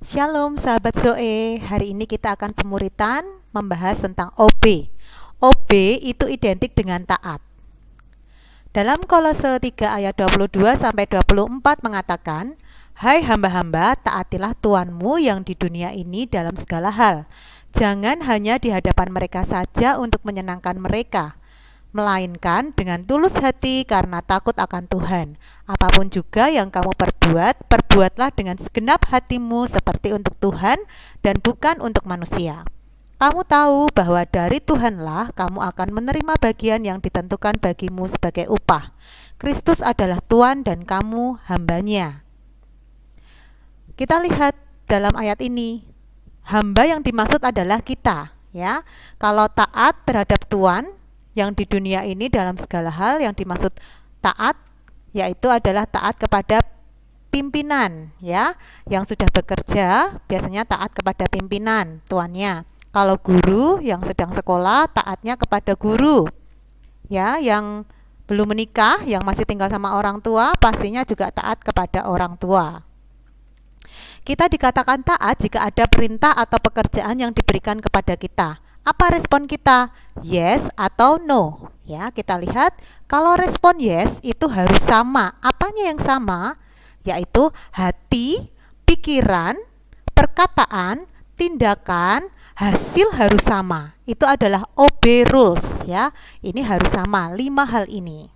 Shalom sahabat Zoe, hari ini kita akan pemuritan membahas tentang OB. OB itu identik dengan taat. Dalam Kolose 3 ayat 22-24 mengatakan, "Hai hamba-hamba, taatilah Tuanmu yang di dunia ini dalam segala hal. Jangan hanya di hadapan mereka saja untuk menyenangkan mereka, melainkan dengan tulus hati karena takut akan Tuhan. Apapun juga yang kamu perbuat, perbuatlah dengan segenap hatimu seperti untuk Tuhan dan bukan untuk manusia. Kamu tahu bahwa dari Tuhanlah kamu akan menerima bagian yang ditentukan bagimu sebagai upah. Kristus adalah Tuhan dan kamu hambanya." Kita lihat dalam ayat ini, hamba yang dimaksud adalah kita, ya. Kalau taat terhadap Tuhan yang di dunia ini dalam segala hal, yang dimaksud taat yaitu adalah taat kepada pimpinan, ya. Yang sudah bekerja biasanya taat kepada pimpinan tuannya. Kalau guru yang sedang sekolah, taatnya kepada guru, ya. Yang belum menikah, yang masih tinggal sama orang tua, pastinya juga taat kepada orang tua. Kita dikatakan taat jika ada perintah atau pekerjaan yang diberikan kepada kita. Apa respon kita? Yes atau no? Ya, kita lihat kalau respon yes itu harus sama. Apanya yang sama? Yaitu hati, pikiran, perkataan, tindakan, hasil harus sama. Itu adalah OB rules, ya. Ini harus sama, 5 hal ini.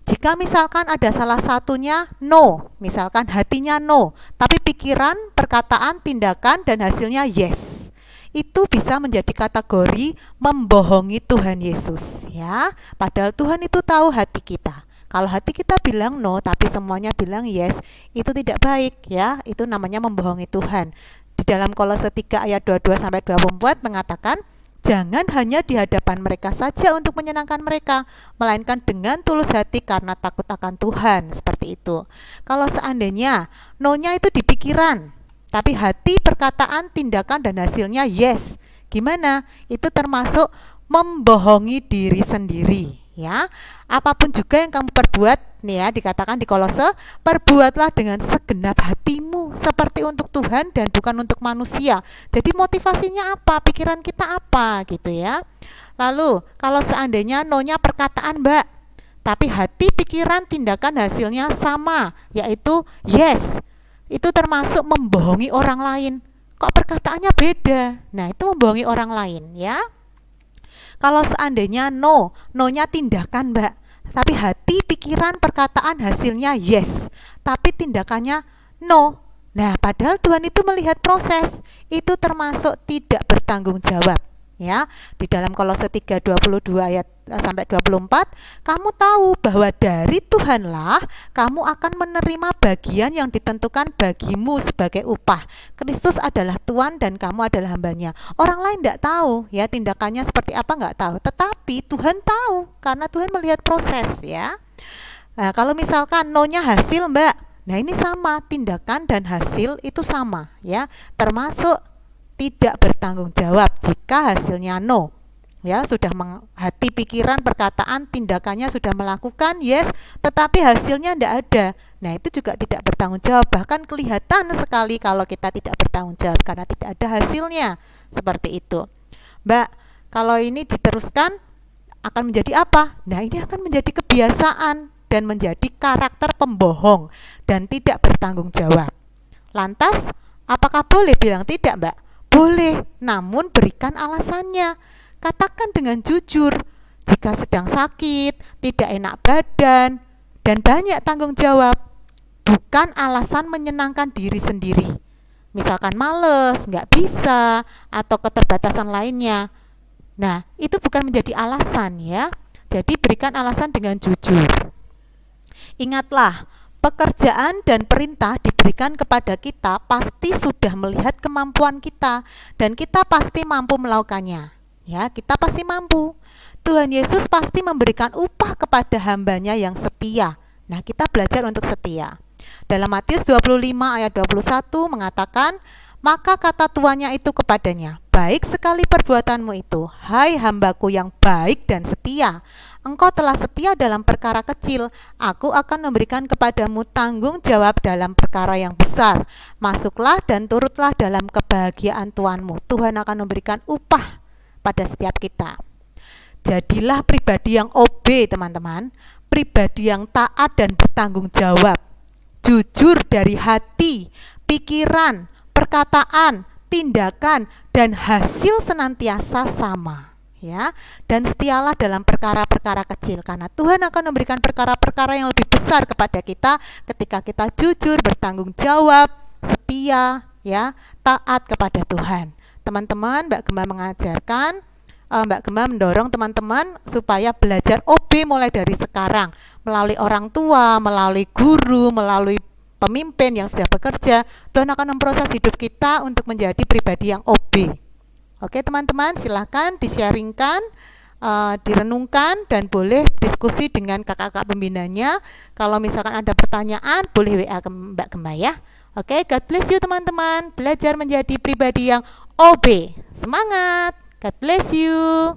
Jika misalkan ada salah satunya no, misalkan hatinya no, tapi pikiran, perkataan, tindakan, dan hasilnya yes, itu bisa menjadi kategori membohongi Tuhan Yesus, ya. Padahal Tuhan itu tahu hati kita. Kalau hati kita bilang no, tapi semuanya bilang yes, itu tidak baik, ya. Itu namanya membohongi Tuhan. Di dalam Kolose 3 ayat 22-24 mengatakan, "Jangan hanya di hadapan mereka saja untuk menyenangkan mereka, melainkan dengan tulus hati karena takut akan Tuhan." Seperti itu. Kalau seandainya no-nya itu di pikiran, tapi hati, perkataan, tindakan, dan hasilnya yes, gimana? Itu termasuk membohongi diri sendiri, ya. Apapun juga yang kamu perbuat, nih ya, dikatakan di Kolose, perbuatlah dengan segenap hatimu seperti untuk Tuhan dan bukan untuk manusia. Jadi motivasinya apa? Pikiran kita apa gitu, ya. Lalu kalau seandainya no-nya perkataan, Mbak, tapi hati, pikiran, tindakan, hasilnya sama, yaitu yes, itu termasuk membohongi orang lain. Kok perkataannya beda? Nah, itu membohongi orang lain, ya. Kalau seandainya no-nya tindakan, Mbak, tapi hati, pikiran, perkataan, hasilnya yes, tapi tindakannya no. Nah, padahal Tuhan itu melihat proses, itu termasuk tidak bertanggung jawab, ya. Di dalam Kolose 3:22 ayat sampai 24, kamu tahu bahwa dari Tuhanlah kamu akan menerima bagian yang ditentukan bagimu sebagai upah. Kristus adalah Tuhan dan kamu adalah hambanya. Orang lain tidak tahu, ya, tindakannya seperti apa nggak tahu, tetapi Tuhan tahu karena Tuhan melihat proses, ya. Nah, kalau misalkan no-nya hasil, Mbak, nah ini sama, tindakan dan hasil itu sama, ya, termasuk tidak bertanggung jawab jika hasilnya no, ya. Sudah hati, pikiran, perkataan, tindakannya sudah melakukan yes, tetapi hasilnya tidak ada. Nah, itu juga tidak bertanggung jawab. Bahkan kelihatan sekali kalau kita tidak bertanggung jawab karena tidak ada hasilnya. Seperti itu, Mbak. Kalau ini diteruskan akan menjadi apa? Nah, ini akan menjadi kebiasaan dan menjadi karakter pembohong dan tidak bertanggung jawab. Lantas, apakah boleh bilang tidak, Mbak? Boleh, namun berikan alasannya. Katakan dengan jujur, jika sedang sakit, tidak enak badan, dan banyak tanggung jawab, bukan alasan menyenangkan diri sendiri. Misalkan males, nggak bisa, atau keterbatasan lainnya. Nah, itu bukan menjadi alasan, ya. Jadi berikan alasan dengan jujur. Ingatlah, pekerjaan dan perintah diberikan kepada kita pasti sudah melihat kemampuan kita dan kita pasti mampu melakukannya. Ya, kita pasti mampu. Tuhan Yesus pasti memberikan upah kepada hambanya yang setia. Nah, kita belajar untuk setia. Dalam Matius 25 ayat 21 mengatakan, "Maka kata tuannya itu kepadanya, baik sekali perbuatanmu itu, hai hambaku yang baik dan setia. Engkau telah setia dalam perkara kecil, aku akan memberikan kepadamu tanggung jawab dalam perkara yang besar. Masuklah dan turutlah dalam kebahagiaan Tuhanmu. Tuhan akan memberikan upah pada setiap kita. Jadilah pribadi yang OB, teman-teman. Pribadi yang taat dan bertanggung jawab. Jujur dari hati, pikiran, perkataan, tindakan, dan hasil senantiasa sama. Ya, dan setialah dalam perkara-perkara kecil, karena Tuhan akan memberikan perkara-perkara yang lebih besar kepada kita ketika kita jujur, bertanggung jawab, setia, ya, taat kepada Tuhan. Teman-teman, Mbak Gemma mengajarkan, Mbak Gemma mendorong teman-teman supaya belajar OB mulai dari sekarang, melalui orang tua, melalui guru, melalui pemimpin yang sudah bekerja. Tuhan akan memproses hidup kita untuk menjadi pribadi yang OB. Oke teman-teman, silahkan di-sharingkan, direnungkan, dan boleh diskusi dengan kakak-kakak pembinanya. Kalau misalkan ada pertanyaan, boleh WA ke Mbak Gemma ya. Oke, God bless you teman-teman. Belajar menjadi pribadi yang OB. Semangat! God bless you.